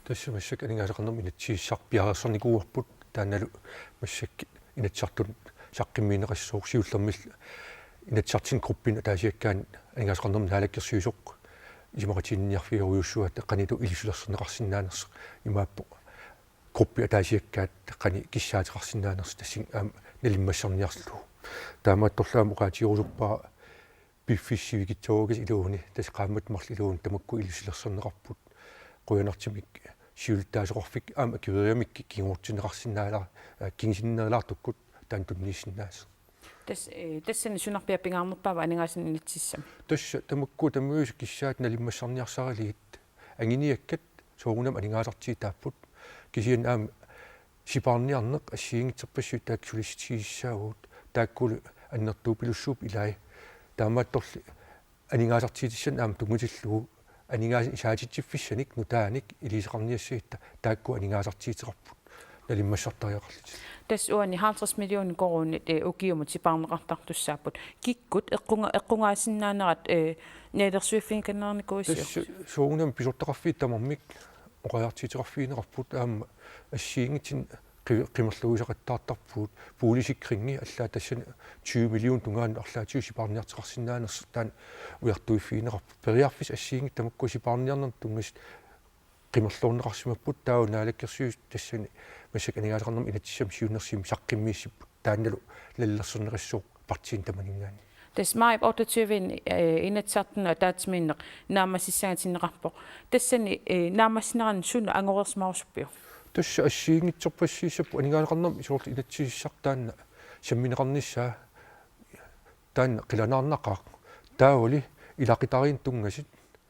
tässä massak aningaasaqarnam inatsiissarpiarassarnikuuarput taannalu massak inatsartun saqqimmiineqassuuq siullermil inatsartin gruppin taasiakkaan aningaasaqarnam naalakkersuisoq ismaqatiinniarfiuruussuat qanitu ilisulerserneqarsinnaanersa imaappo gruppi taasiakkaat qani kissaateqarsinnaanersa tassin nalimmassarniarlu taamaattorlaamu qaatiurusuppaa piffissivikitsuugas iluuni tas qaammat marliluun tamakku ilisulerserneqarput quyanartimik siultaasoqorfik akiveriamik kingortineqarsinnaala kingisinneelaartukkut taan tunniissinnaas тассани сунарпиаппингаарнерпаава анигаасын инитсиссами тасса тамакку тамуус киссаат налиммассарниарсаралигит ангиниаккат соорунам анингаасартии тааппут кисиан аама сипаарниарнеқ ассиингитсерпассуут тааксулистииссаагуут тааккулу аннертуу пилуссууп илай таамаатторли анингаасартиитиссан аама тунгутиллугу анингаас исаатитсиффиссаник нутааник илисеқарниассиитта таакку анингаасартиитеқарпут налиммассартариақарлит тас уани 50 миллион коруунит укиумут сипаарнеқартартуссааппут киккут эққунгаасиннаанерат неалерсуиффиниканнерникуиссиу соонам писортақарфиит тамармик оқаяртиитеқарфиинеқарпут аама ассиингитсин qimmerluusaqattaartarpuut puulisikringi allaa tassan 20 million tungaan арлаатиу сипаарниартеқарсинаанерс таан уяртуиффиинеқарпут периарфис ассиингит тамакку сипаарниарнер тунгас qimmerluunneqarsimapпут таау наалаккерсуус тассани массак анигаасақарнерми инатсиссам сиуннерсим саққиммииссиппут таанналу лаллерсернеқассууқ партиин таманингаани тас маип 28 инатсартна таатсмииннеқ наамассисsagatиннеқарпо тассани наамассинеран суна ангорерсмаарусуппиу тасса ассиингитсерпассииссаппу анигаасақарнерми исуурт инатсиссартаанна самминеқарниссаа таанна қиланаарнақаа тааули илақитариин тунгасит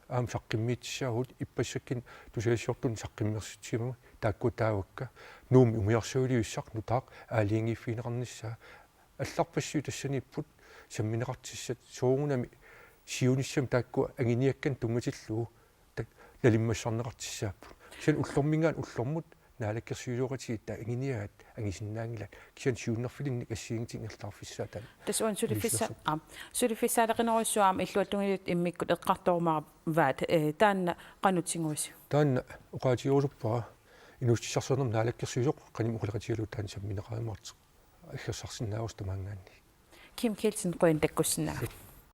аам саққиммиитсаагут иппассаккин тусаиссиортун саққиммерситсимама таакку таавакка нууми умиарсуулиуссақ нутаақ аалиингиффиинеқарниссаа алларпассуу тассаниппут самминеқартиссат суугунами сиуниссам таакку агиниаккан тунгатиллуу так налиммассарнеқартиссааппу кисан уллормингаан уллормут наалаккерсиулуоратигит таа агиниаат агисиннаангилат кисан сиуннерфилинник ассиингитингерлаарфиссаа таа тасуан сулиффисаалеқинеруссуаама иллуаттунгилит иммиккут эққартоормаа ваат таанна қанутсингуису таанна оqaatiorupпаа инуссисарсернер наалаккерсиусоқ қаним уқалеқатигалу таан самминеқаамаартеқ аггерсарсинааус тамаангаанни Kim Kelsen quen takkussina